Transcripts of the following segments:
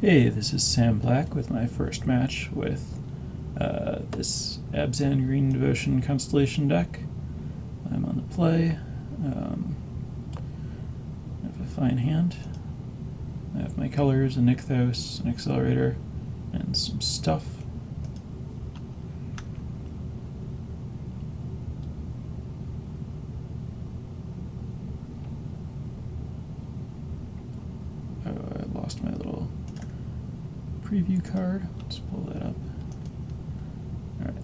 Hey, this is Sam Black with my first match with this Abzan Green Devotion Constellation deck. I'm on the play. I have a fine hand. I have my colors, a Nykthos, an Accelerator, and some stuff. Oh, I lost my little preview card. Let's pull that up. Alright.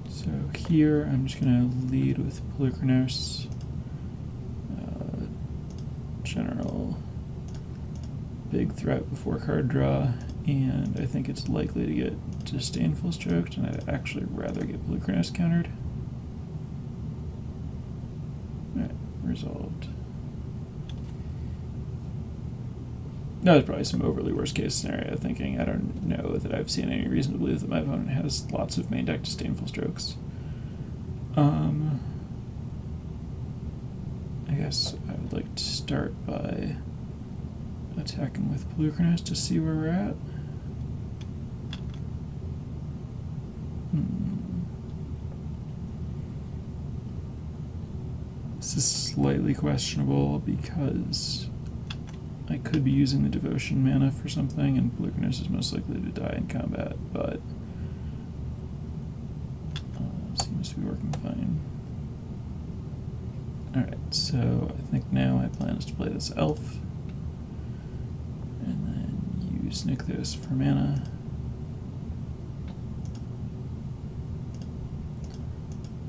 So here I'm just going to lead with Polychronos. General big threat before card draw, and I think it's likely to get Disdainful Stroked, and I'd actually rather get Polychronos countered. Alright, resolved. That was probably some overly worst case scenario thinking. I don't know that I've seen any reason to believe that my opponent has lots of main deck Disdainful Strokes. I guess I would like to start by attacking with Polychronos to see where we're at. This is slightly questionable because I could be using the Devotion mana for something, and Polychronos is most likely to die in combat, but seems to be working fine. Alright, so I think now my plan is to play this elf, and then use Nykthos for mana.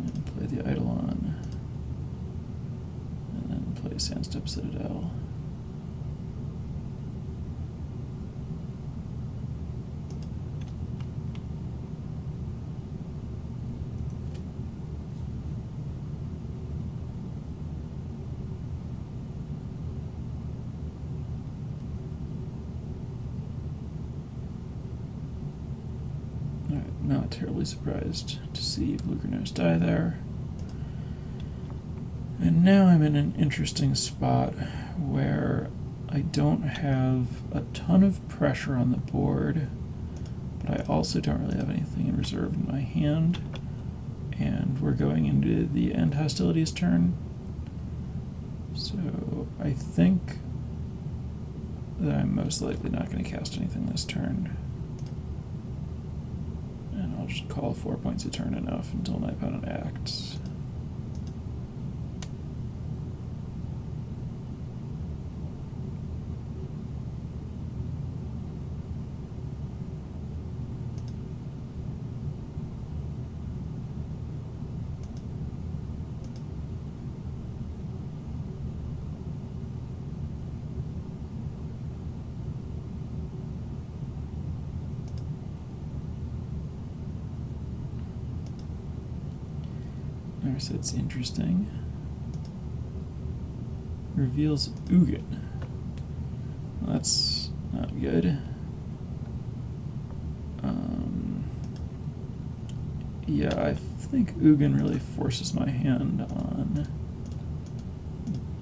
And play the Eidolon, and then play Sandstep Citadel. Not terribly surprised to see Polychronos die there. And now I'm in an interesting spot where I don't have a ton of pressure on the board, but I also don't really have anything in reserve in my hand. And we're going into the end hostilities turn. So I think that I'm most likely not going to cast anything this turn. I'll just call 4 points a turn enough until my opponent acts. So it's interesting. Reveals Ugin. Well, that's not good. Yeah, I think Ugin really forces my hand on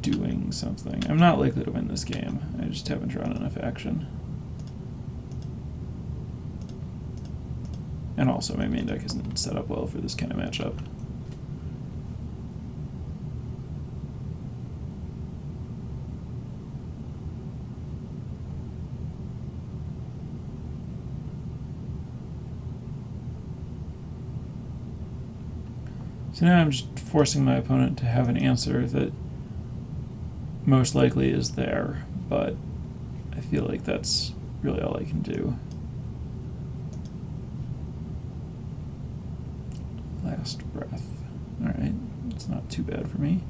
doing something. I'm not likely to win this game. I just haven't drawn enough action. And also, my main deck isn't set up well for this kind of matchup. So now I'm just forcing my opponent to have an answer that most likely is there, but I feel like that's really all I can do. Last breath. Alright, it's not too bad for me.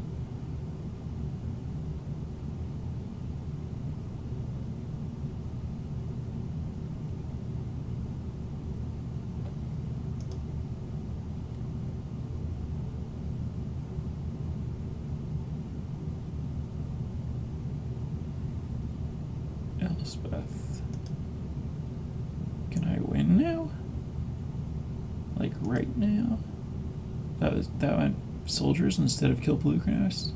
Elspeth. Can I win now? Like right now? That went soldiers instead of kill blue Kronos.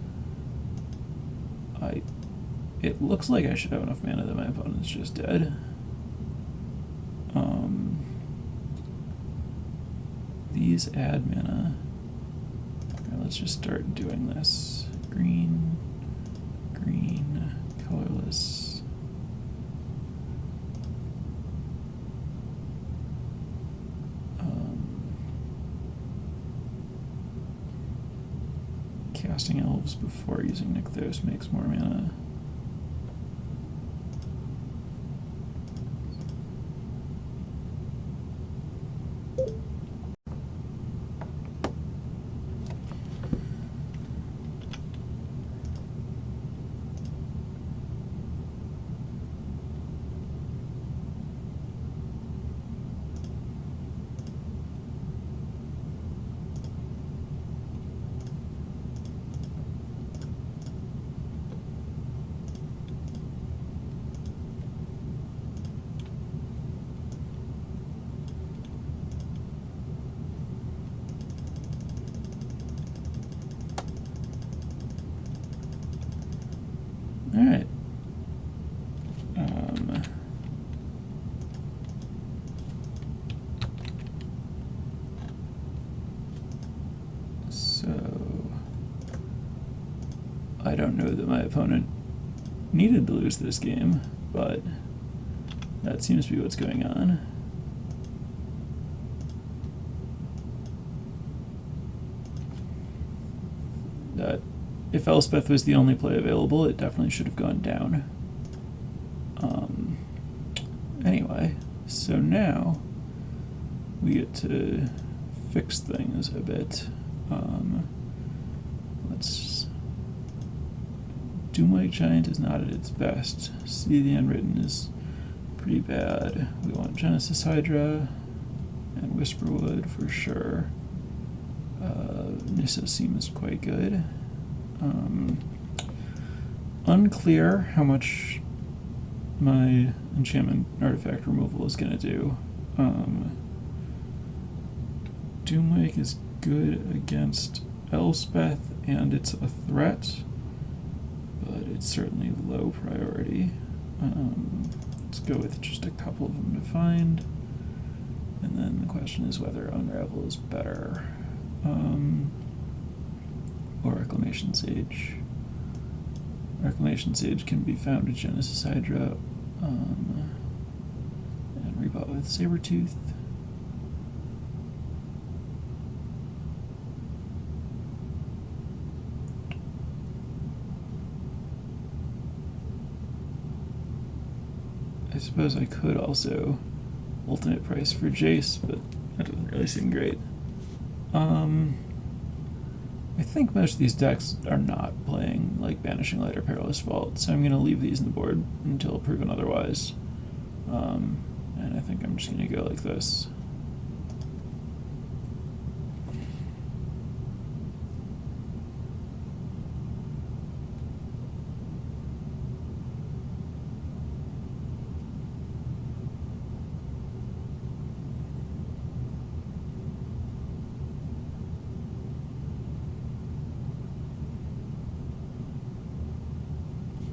It looks like I should have enough mana that my opponent's just dead. These add mana. Alright, let's just start doing this. Green, green, colorless. Casting elves before using Nykthos makes more mana. Alright. So I don't know that my opponent needed to lose this game, but that seems to be what's going on. That if Elspeth was the only play available, it definitely should have gone down. Anyway, so now we get to fix things a bit. Doomwake Giant is not at its best. See the Unwritten is pretty bad. We want Genesis Hydra and Whisperwood for sure. Nissa seems quite good. Unclear how much my enchantment artifact removal is going to do. Doomwake is good against Elspeth, and it's a threat, but it's certainly low priority. Let's go with just a couple of them to find, and then the question is whether Unravel is better. Or Reclamation Sage. Reclamation Sage can be found at Genesis Hydra and rebought with Sabertooth. I suppose I could also ultimate price for Jace, but that doesn't really seem great. I think most of these decks are not playing like Banishing Light or Perilous Vault, so I'm going to leave these in the board until proven otherwise. And I think I'm just going to go like this.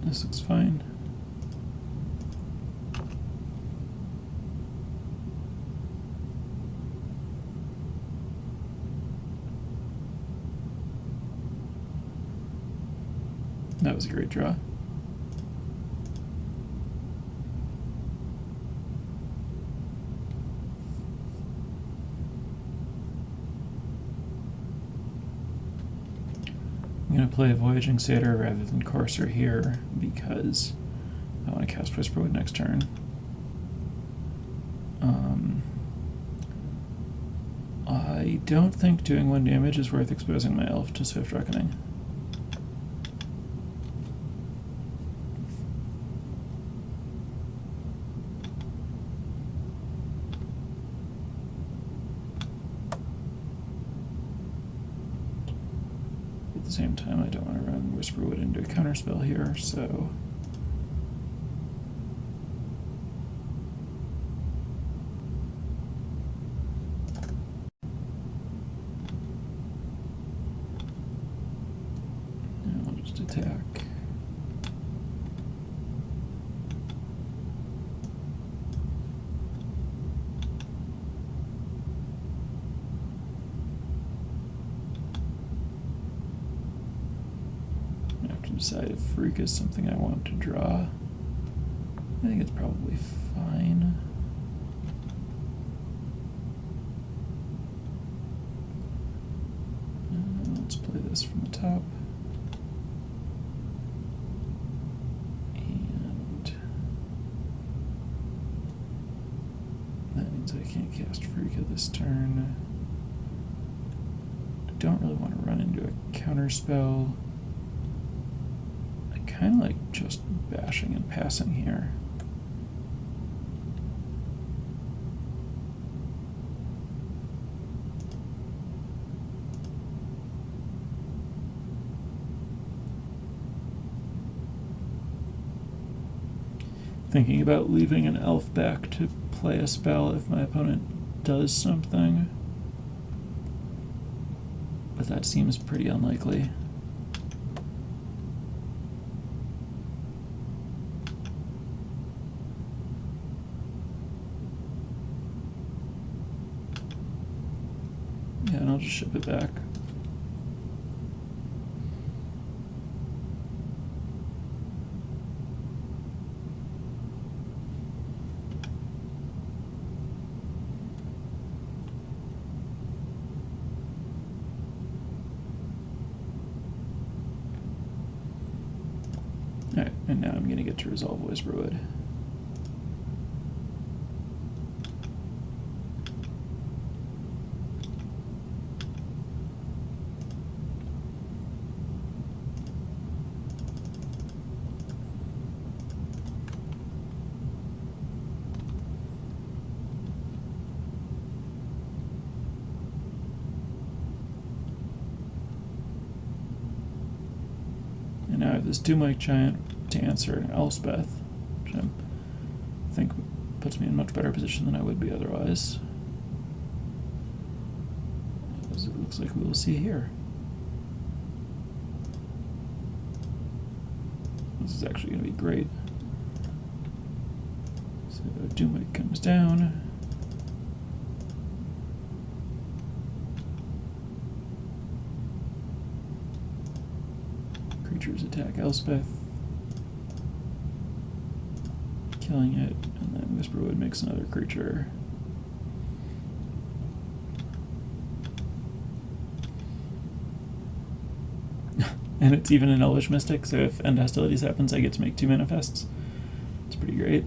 This looks fine. That was a great draw. I'm going to play Voyaging Satyr rather than Courser here because I want to cast Whisperwood next turn. I don't think doing 1 damage is worth exposing my elf to Swift Reckoning. At the same time, I don't want to run Whisperwood into a counterspell here, so Just attack. I have to decide if Freak is something I want to draw. I think it's probably fine. Let's play this from the top. And that means I can't cast Freaka this turn. I don't really want to run into a counter spell. I kind of like just bashing and passing here. Thinking about leaving an elf back to play a spell if my opponent does something, but that seems pretty unlikely. Yeah, and I'll just ship it back. Alright, and now I'm going to get to resolve Whisperwood. And now I have this Doomwake Giant to answer Elspeth, which I think puts me in a much better position than I would be otherwise. As it looks like we will see here. This is actually going to be great. So Doomwake comes down. Creatures attack Elspeth, killing it, and then Whisperwood makes another creature. And it's even an Elvish Mystic, so if End Hostilities happens, I get to make 2 manifests. It's pretty great.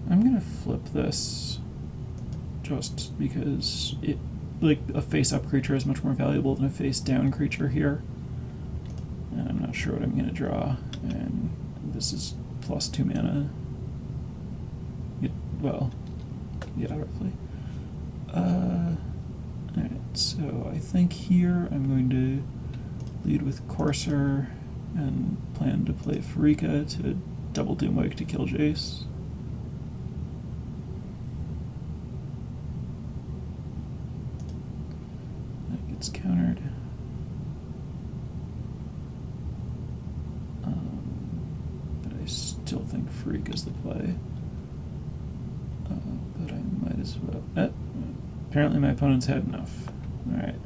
I'm gonna flip this just because it, like, a face-up creature is much more valuable than a face-down creature here. And I'm not sure what I'm gonna draw, and this is plus 2 mana. Well, yeah, roughly. Alright, so I think here I'm going to lead with Courser and plan to play Farika to double Doomwake to kill Jace. That gets countered. But I still think Freak is the play. But I might as well. Apparently my opponent's had enough. Alright.